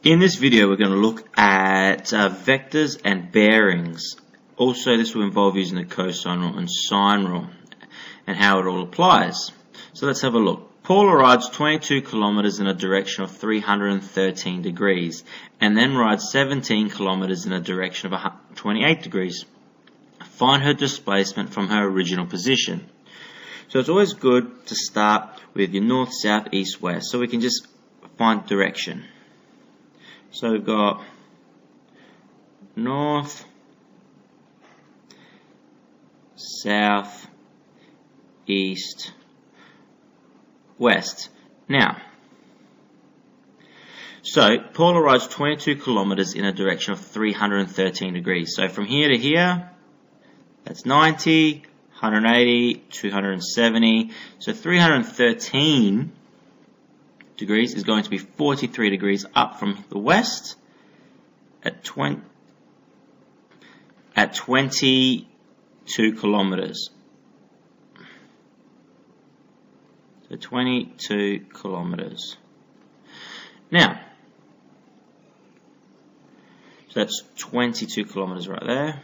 In this video we're going to look at vectors and bearings. Also this will involve using the cosine rule and sine rule and how it all applies. So let's have a look. Paula rides 22 kilometers in a direction of 313 degrees and then rides 17 kilometers in a direction of 28 degrees. Find her displacement from her original position. So it's always good to start with your north, south, east, west, so we can just find direction. So we've got north, south, east, west. Now, so Paula rides 22 kilometers in a direction of 313 degrees. So from here to here, that's 90, 180, 270. So 313 degrees is going to be 43 degrees up from the west at 22 kilometers. So 22 kilometers. Now, so that's 22 kilometers right there.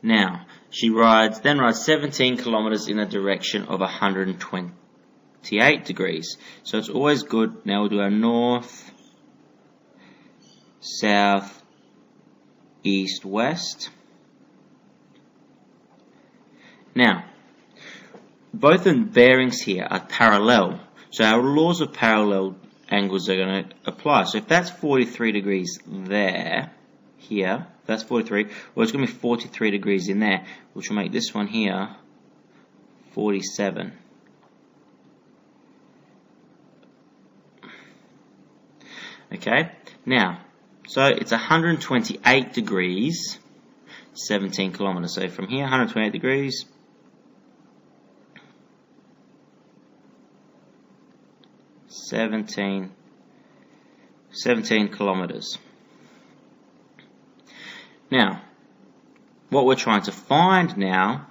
Now, she then rides 17 kilometers in the direction of 128 degrees. So it's always good. Now we'll do our north, south, east, west. Now, both the bearings here are parallel. So our laws of parallel angles are going to apply. So if that's 43 degrees there, here, that's 43, well it's going to be 43 degrees in there, which will make this one here 47. Okay, now, so it's 128 degrees, 17 kilometers. So from here, 128 degrees, seventeen kilometers. Now, what we're trying to find now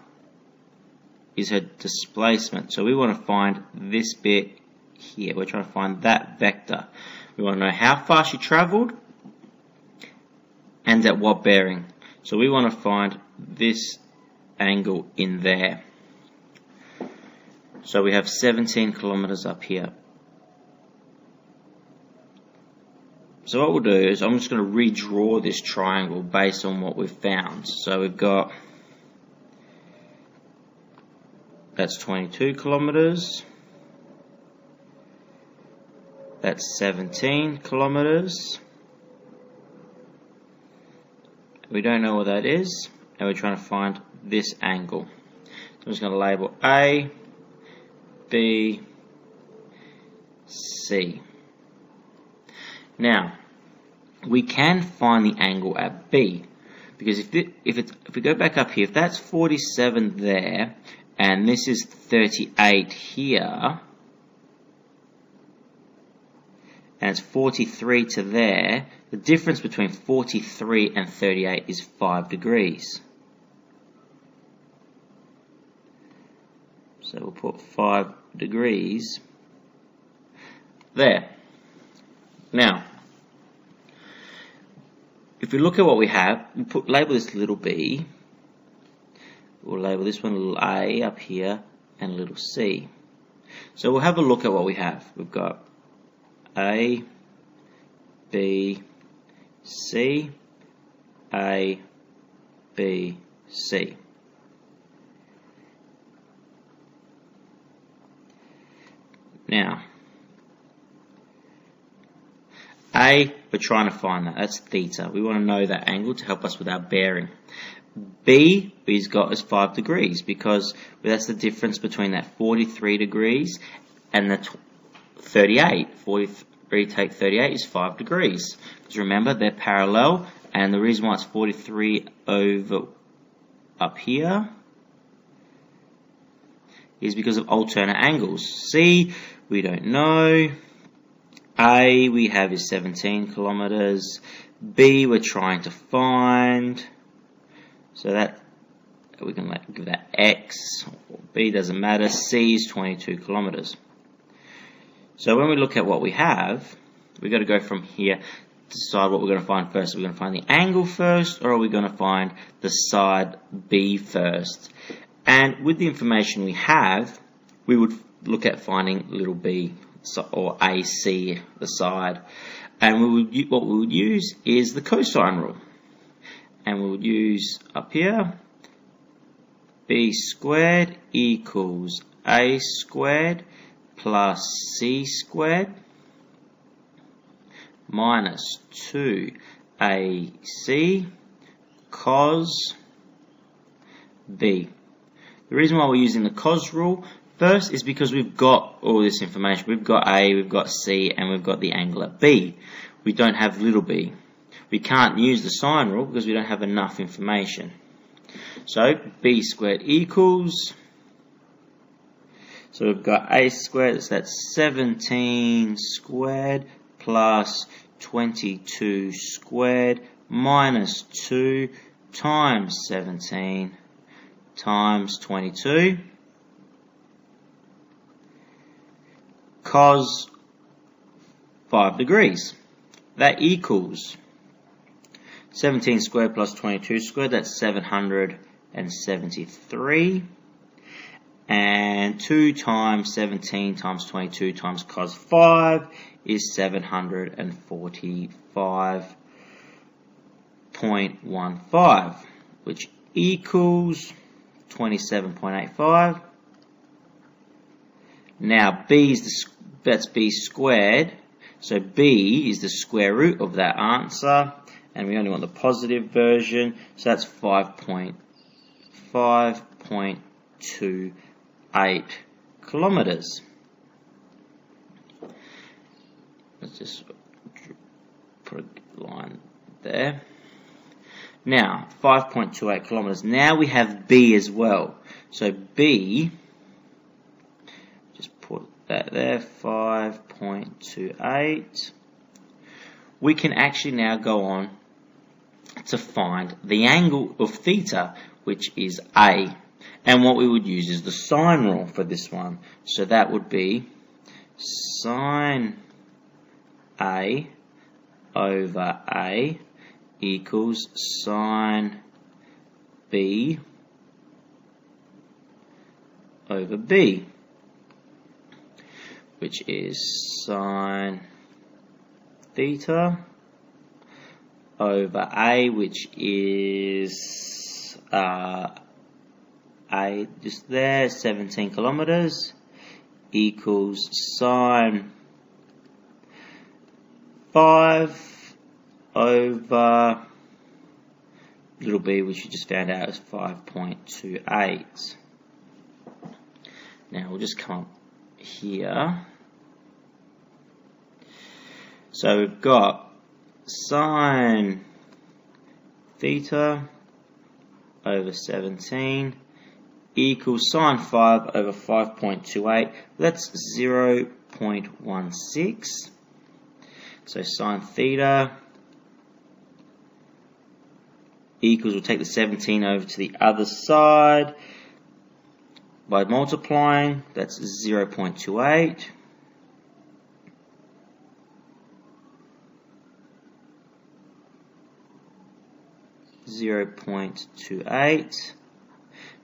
is her displacement. So we want to find this bit here. We're trying to find that vector. We want to know how far she traveled and at what bearing. So we want to find this angle in there. So we have 17 kilometers up here. So what we'll do is I'm just going to redraw this triangle based on what we've found. So we've got, that's 22 kilometers, that's 17 kilometers, we don't know what that is, and we're trying to find this angle. So I'm just going to label A, B, C. Now, we can find the angle at B, because if we go back up here, if that's 47 there, and this is 38 here, and it's 43 to there, the difference between 43 and 38 is 5 degrees. So we'll put 5 degrees there. Now, if we look at what we have, we'll label this little b, we'll label this one little a up here, and little c. So we'll have a look at what we have. We've got A, B, C, A, B, C. Now, A, we're trying to find that. That's theta. We want to know that angle to help us with our bearing. B, we've got is 5 degrees because that's the difference between that 43 degrees and the 38. 43 take 38 is 5 degrees. Because remember, they're parallel, and the reason why it's 43 over up here is because of alternate angles. C, we don't know. A we have is 17 kilometers. B we're trying to find. So that we can give that X, or B, doesn't matter. C is 22 kilometers. So when we look at what we have, we've got to go from here to decide what we're going to find first. Are we going to find the angle first, or are we going to find the side B first? And with the information we have, we would look at finding little b, or AC, the side. And what we would use is the cosine rule. And we would use up here, b squared equals a squared plus c squared minus 2ac cos b. The reason why we're using the cos rule first is because we've got all this information. We've got A, we've got C, and we've got the angle at B. We don't have little b. We can't use the sine rule because we don't have enough information. So b squared equals, so we've got a squared, so that's 17 squared plus 22 squared minus 2 times 17 times 22 cos 5 degrees. That equals 17 squared plus 22 squared, that's 773. And 2 times 17 times 22 times cos 5 is 745.15, which equals 27.85. Now b is that's b squared, so b is the square root of that answer, and we only want the positive version, so that's 5.28 kilometers. Let's just put a line there. Now 5.28 kilometers. Now we have b as well. So b, just put that there, 5.28. We can actually now go on to find the angle of theta, which is A. And what we would use is the sine rule for this one. So that would be sine A over A equals sine B over B, which is sine theta over A, which is A just there, 17 kilometers, equals sine 5 over little b, which you just found out is 5.28. Now we'll just come up here. So we've got sine theta over 17 equals sine 5 over 5.28. That's 0.16. So sine theta equals, we'll take the 17 over to the other side by multiplying, that's 0.28.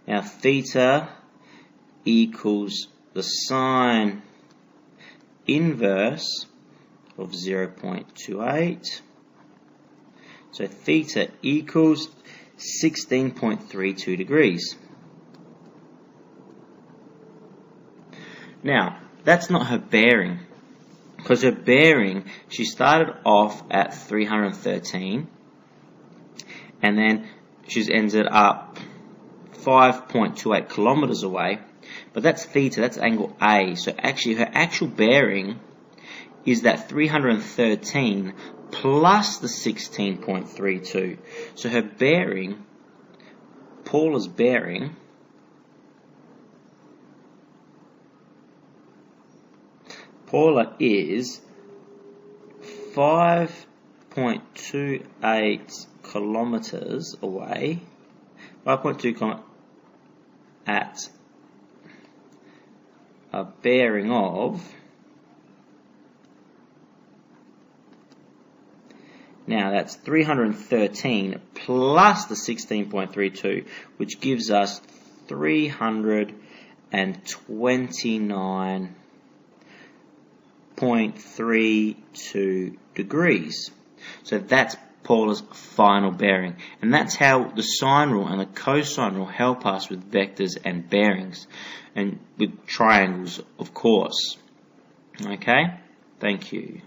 Now theta equals the sine inverse of 0.28. So theta equals 16.32 degrees. Now, that's not her bearing, because her bearing, she started off at 313, and then she's ended up 5.28 kilometers away, but that's theta, that's angle A, so actually her actual bearing is that 313 plus the 16.32. So her bearing, Paula's bearing, Paula is 5.28 kilometers away, 5.2 at a bearing of, now that's 313 plus the 16.32, which gives us 329.32 degrees. So that's Paula's final bearing, and that's how the sine rule and the cosine rule help us with vectors and bearings, and with triangles, of course. Okay, thank you.